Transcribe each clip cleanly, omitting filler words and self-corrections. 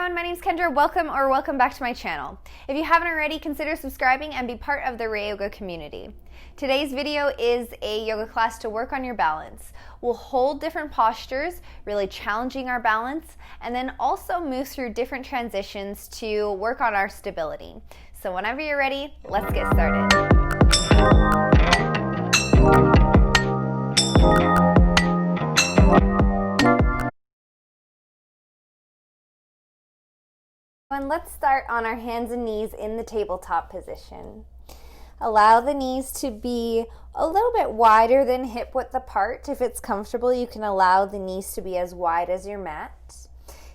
everyone, my name is Kendra. Welcome back to my channel. If you haven't already, consider subscribing and be part of the Ray Yoga community. Today's video is a yoga class to work on your balance. We'll hold different postures, really challenging our balance, and then also move through different transitions to work on our stability. So whenever you're ready, let's get started. And let's start on our hands and knees in the tabletop position. Allow the knees to be a little bit wider than hip width apart. If it's comfortable, you can allow the knees to be as wide as your mat.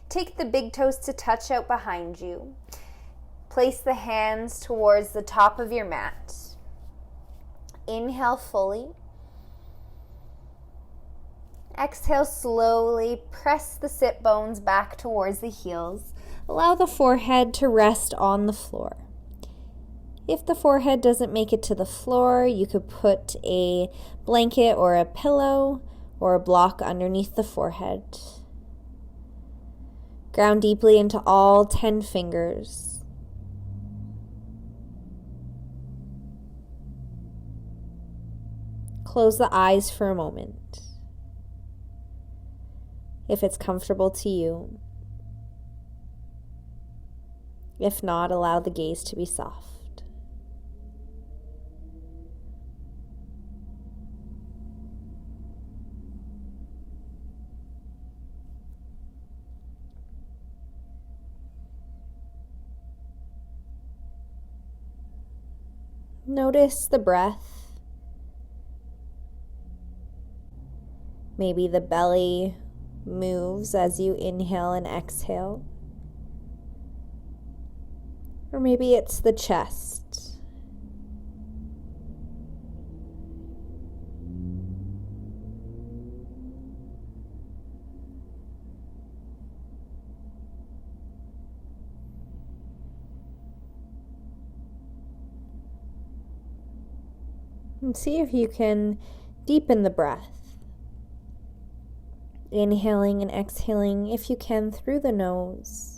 Take the big toes to touch out behind you. Place the hands towards the top of your mat. Inhale fully. Exhale slowly. Press the sit bones back towards the heels. Allow the forehead to rest on the floor. If the forehead doesn't make it to the floor, you could put a blanket or a pillow or a block underneath the forehead. Ground deeply into all 10 fingers. Close the eyes for a moment, if it's comfortable to you. If not, allow the gaze to be soft. Notice the breath. Maybe the belly moves as you inhale and exhale. Or maybe it's the chest. And see if you can deepen the breath. Inhaling and exhaling, if you can, through the nose.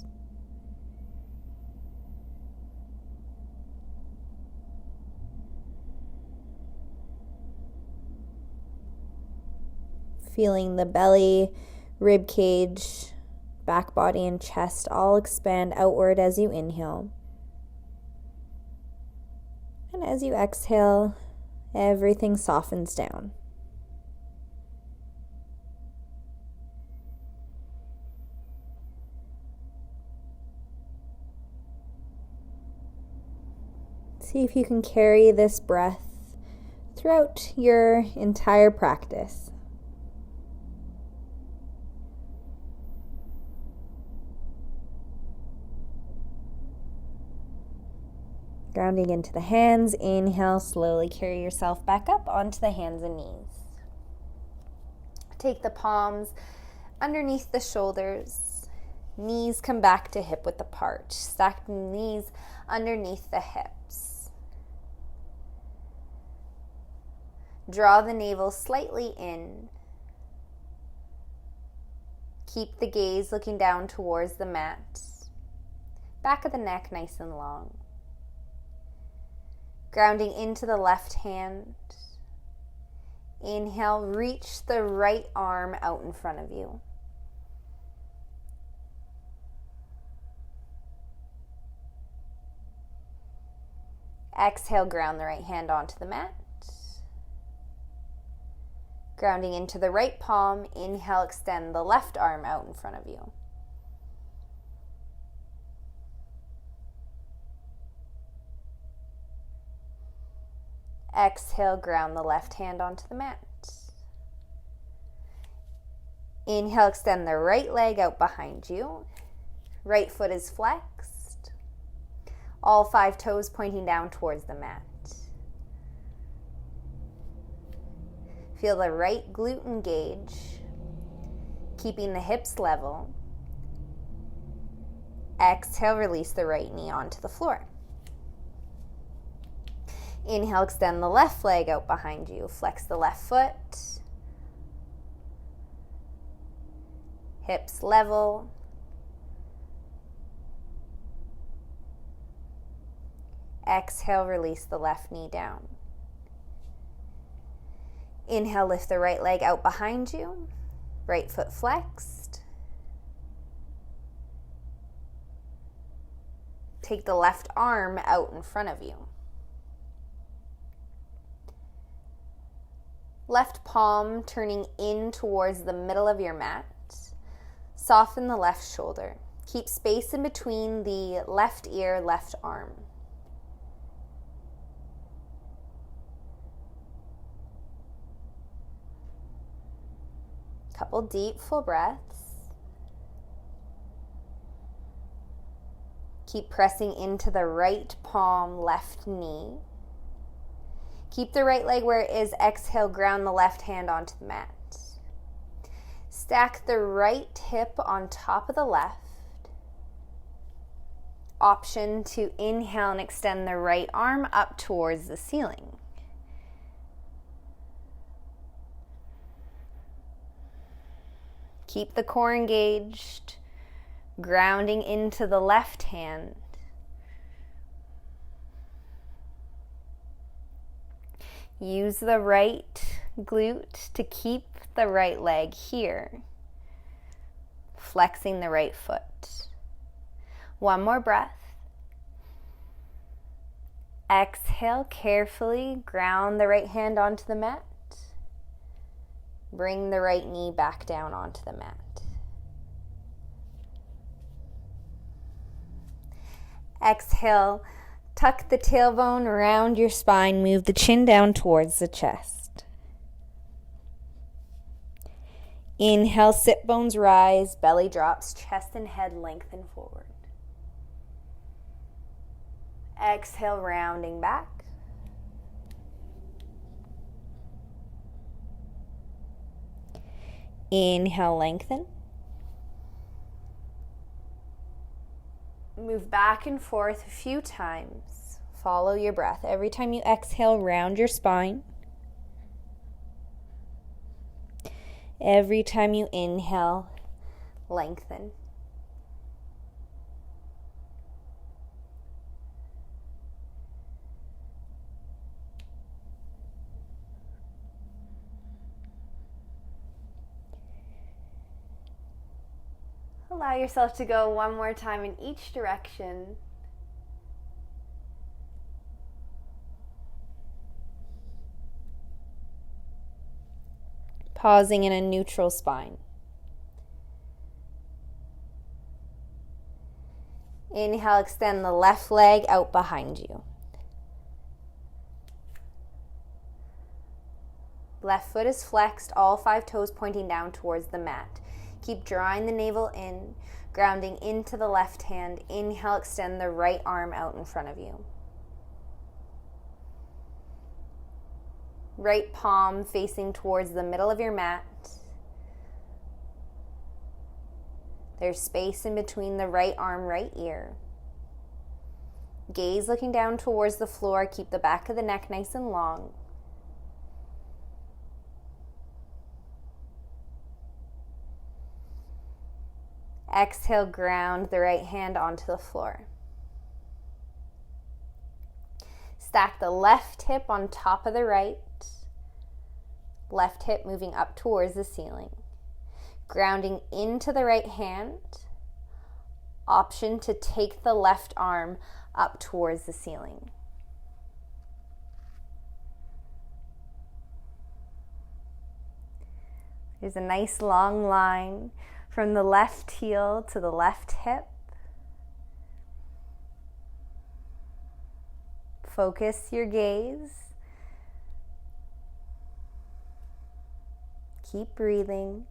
Feeling the belly, rib cage, back body, and chest all expand outward as you inhale. And as you exhale, everything softens down. See if you can carry this breath throughout your entire practice. Grounding into the hands, inhale, slowly carry yourself back up onto the hands and knees. Take the palms underneath the shoulders. Knees come back to hip width apart. Stack the knees underneath the hips. Draw the navel slightly in. Keep the gaze looking down towards the mat. Back of the neck nice and long. Grounding into the left hand. Inhale, reach the right arm out in front of you. Exhale, ground the right hand onto the mat. Grounding into the right palm. Inhale, extend the left arm out in front of you. Exhale, ground the left hand onto the mat. Inhale, extend the right leg out behind you. Right foot is flexed. All 5 toes pointing down towards the mat. Feel the right glute engage, keeping the hips level. Exhale, release the right knee onto the floor. Inhale, extend the left leg out behind you. Flex the left foot. Hips level. Exhale, release the left knee down. Inhale, lift the right leg out behind you. Right foot flexed. Take the left arm out in front of you. Left palm turning in towards the middle of your mat. Soften the left shoulder. Keep space in between the left ear, left arm. Couple deep, full breaths. Keep pressing into the right palm, left knee. Keep the right leg where it is. Exhale, ground the left hand onto the mat. Stack the right hip on top of the left. Option to inhale and extend the right arm up towards the ceiling. Keep the core engaged, grounding into the left hand. Use the right glute to keep the right leg here, flexing the right foot. One more breath. Exhale, carefully ground the right hand onto the mat. Bring the right knee back down onto the mat. Exhale, tuck the tailbone around your spine, move the chin down towards the chest. Inhale, sit bones rise, belly drops, chest and head lengthen forward. Exhale, rounding back. Inhale, lengthen. Move back and forth a few times. Follow your breath. Every time you exhale, round your spine. Every time you inhale, lengthen. Allow yourself to go one more time in each direction. Pausing in a neutral spine. Inhale, extend the left leg out behind you. Left foot is flexed, all 5 toes pointing down towards the mat. Keep drawing the navel in, grounding into the left hand. Inhale, extend the right arm out in front of you. Right palm facing towards the middle of your mat. There's space in between the right arm, right ear. Gaze looking down towards the floor. Keep the back of the neck nice and long. Exhale, ground the right hand onto the floor. Stack the left hip on top of the right. Left hip moving up towards the ceiling. Grounding into the right hand. Option to take the left arm up towards the ceiling. There's a nice long line from the left heel to the left hip. Focus your gaze. Keep breathing.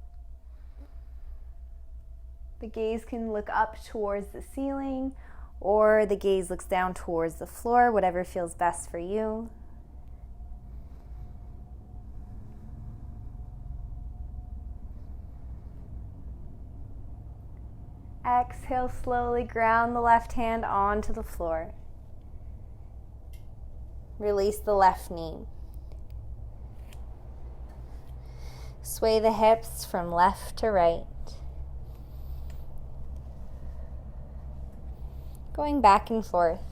The gaze can look up towards the ceiling, or the gaze looks down towards the floor, whatever feels best for you. Exhale, slowly ground the left hand onto the floor. Release the left knee. Sway the hips from left to right. Going back and forth.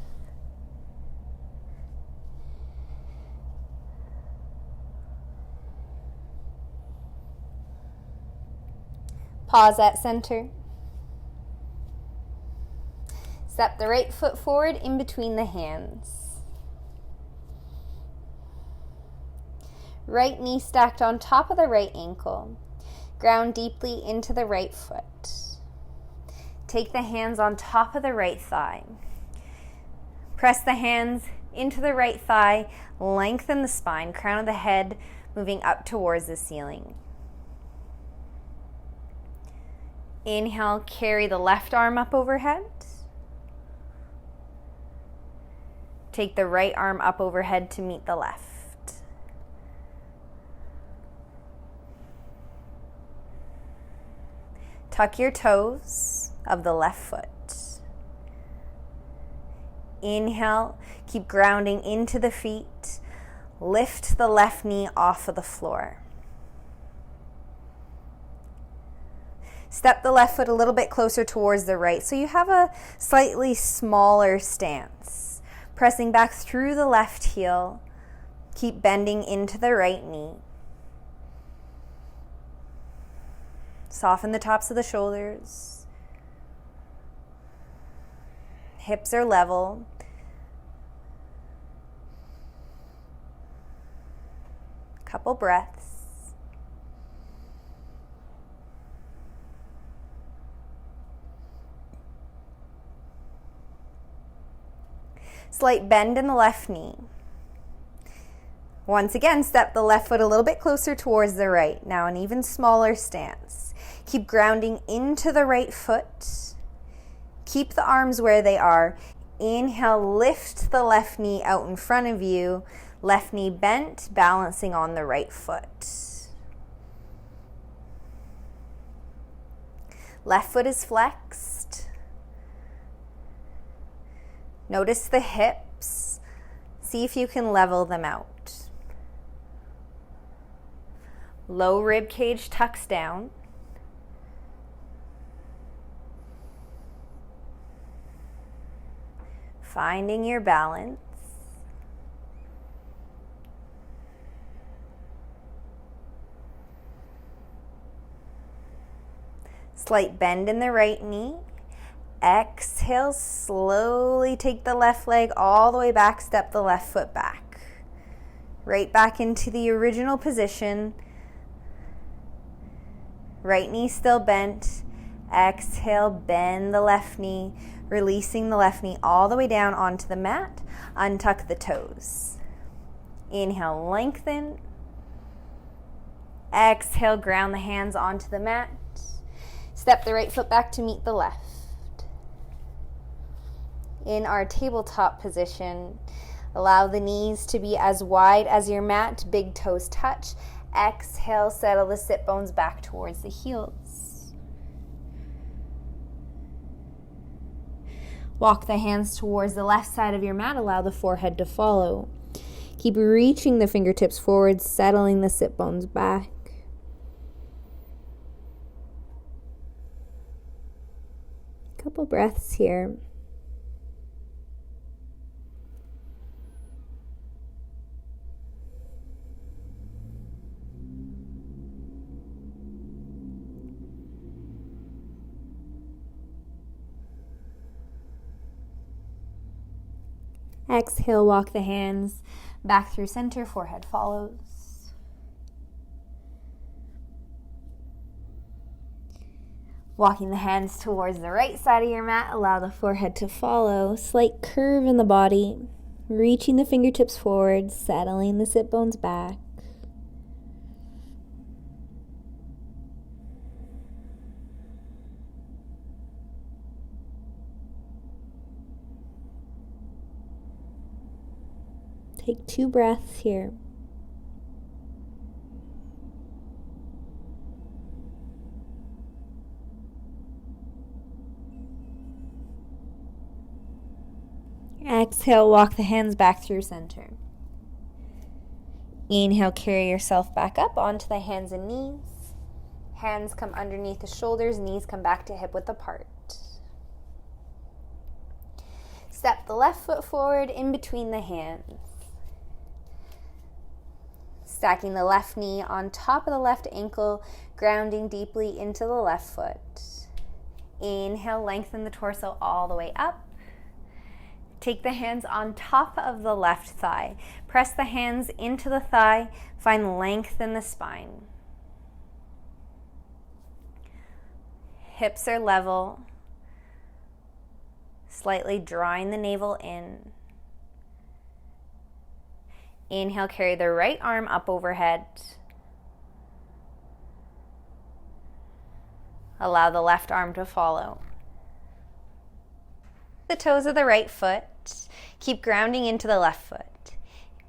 Pause at center. Step the right foot forward in between the hands. Right knee stacked on top of the right ankle. Ground deeply into the right foot. Take the hands on top of the right thigh. Press the hands into the right thigh. Lengthen the spine, crown of the head moving up towards the ceiling. Inhale, carry the left arm up overhead. Take the right arm up overhead to meet the left. Tuck your toes of the left foot. Inhale, keep grounding into the feet. Lift the left knee off of the floor. Step the left foot a little bit closer towards the right so you have a slightly smaller stance. Pressing back through the left heel. Keep bending into the right knee. Soften the tops of the shoulders. Hips are level. Couple breaths. Slight bend in the left knee. Once again, step the left foot a little bit closer towards the right. Now an even smaller stance. Keep grounding into the right foot. Keep the arms where they are. Inhale, lift the left knee out in front of you. Left knee bent, balancing on the right foot. Left foot is flexed. Notice the hips. See if you can level them out. Low rib cage tucks down. Finding your balance. Slight bend in the right knee. Exhale, slowly take the left leg all the way back, step the left foot back. Right back into the original position. Right knee still bent. Exhale, bend the left knee, releasing the left knee all the way down onto the mat. Untuck the toes. Inhale, lengthen. Exhale, ground the hands onto the mat. Step the right foot back to meet the left. In our tabletop position, allow the knees to be as wide as your mat, big toes touch. Exhale, settle the sit bones back towards the heels. Walk the hands towards the left side of your mat, allow the forehead to follow. Keep reaching the fingertips forward, settling the sit bones back. Couple breaths here. Exhale, walk the hands back through center, forehead follows. Walking the hands towards the right side of your mat, allow the forehead to follow. Slight curve in the body, reaching the fingertips forward, settling the sit bones back. Take 2 breaths here. Exhale, walk the hands back through center. Inhale, carry yourself back up onto the hands and knees. Hands come underneath the shoulders, knees come back to hip width apart. Step the left foot forward in between the hands. Stacking the left knee on top of the left ankle, grounding deeply into the left foot. Inhale, lengthen the torso all the way up. Take the hands on top of the left thigh. Press the hands into the thigh. Find length in the spine. Hips are level. Slightly drawing the navel in. Inhale, carry the right arm up overhead. Allow the left arm to follow. The toes of the right foot. Keep grounding into the left foot.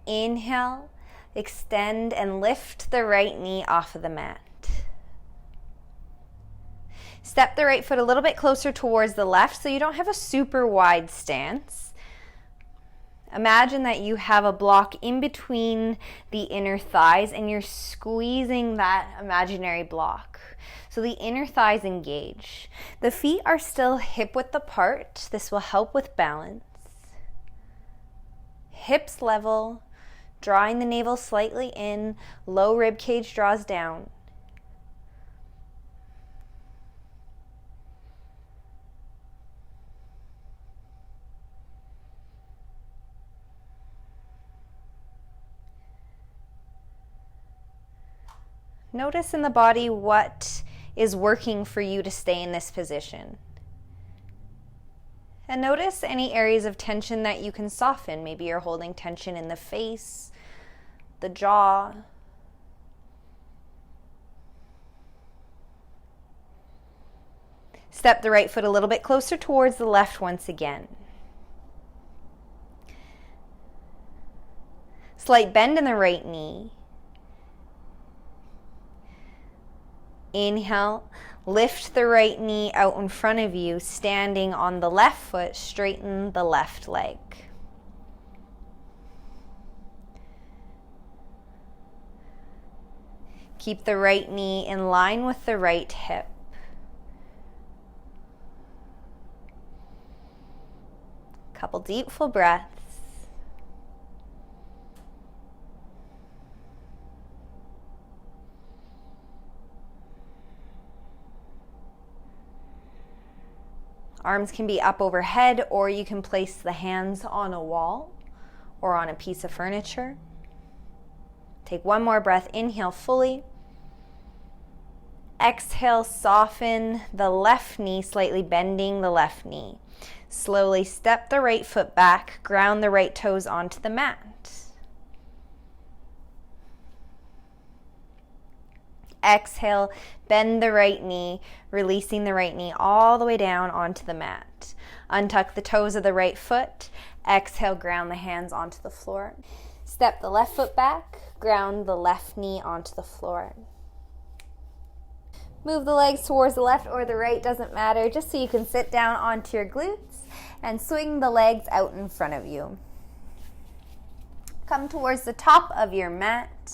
Inhale, extend and lift the right knee off of the mat. Step the right foot a little bit closer towards the left so you don't have a super wide stance. Imagine that you have a block in between the inner thighs and you're squeezing that imaginary block. So the inner thighs engage. The feet are still hip-width apart. This will help with balance. Hips level, drawing the navel slightly in, low rib cage draws down. Notice in the body what is working for you to stay in this position. And notice any areas of tension that you can soften. Maybe you're holding tension in the face, the jaw. Step the right foot a little bit closer towards the left once again. Slight bend in the right knee. Inhale, lift the right knee out in front of you, standing on the left foot, straighten the left leg. Keep the right knee in line with the right hip. Couple deep, full breaths. Arms can be up overhead, or you can place the hands on a wall or on a piece of furniture. Take one more breath. Inhale fully. Exhale, soften the left knee, slightly bending the left knee. Slowly step the right foot back, ground the right toes onto the mat. Exhale, bend the right knee, releasing the right knee all the way down onto the mat. Untuck the toes of the right foot. Exhale, ground the hands onto the floor. Step the left foot back, ground the left knee onto the floor. Move the legs towards the left or the right, doesn't matter, just so you can sit down onto your glutes and swing the legs out in front of you. Come towards the top of your mat.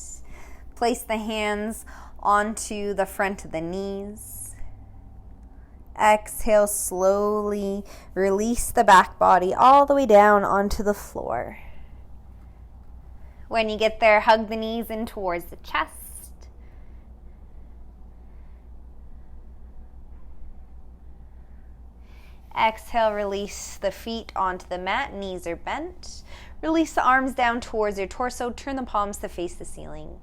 Place the hands onto the front of the knees. Exhale, slowly release the back body all the way down onto the floor. When you get there, hug the knees in towards the chest. Exhale, release the feet onto the mat, knees are bent. Release the arms down towards your torso, turn the palms to face the ceiling.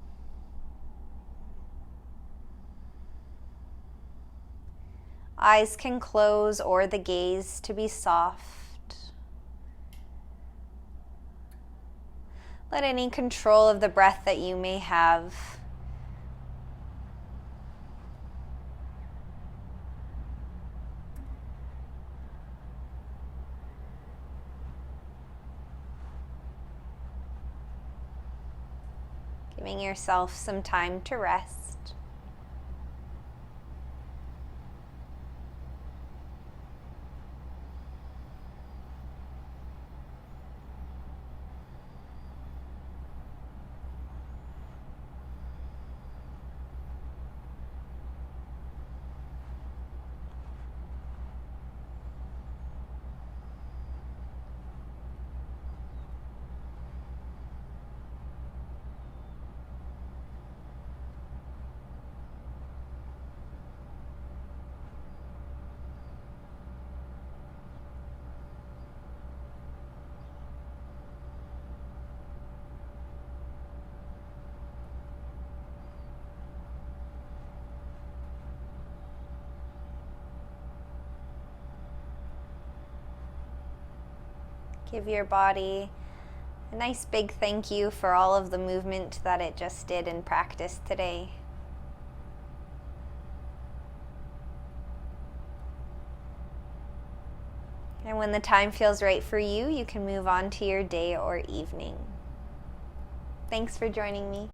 Eyes can close or the gaze to be soft. Let any control of the breath that you may have giving yourself some time to rest. Give your body a nice big thank you for all of the movement that it just did in practice today. And when the time feels right for you, you can move on to your day or evening. Thanks for joining me.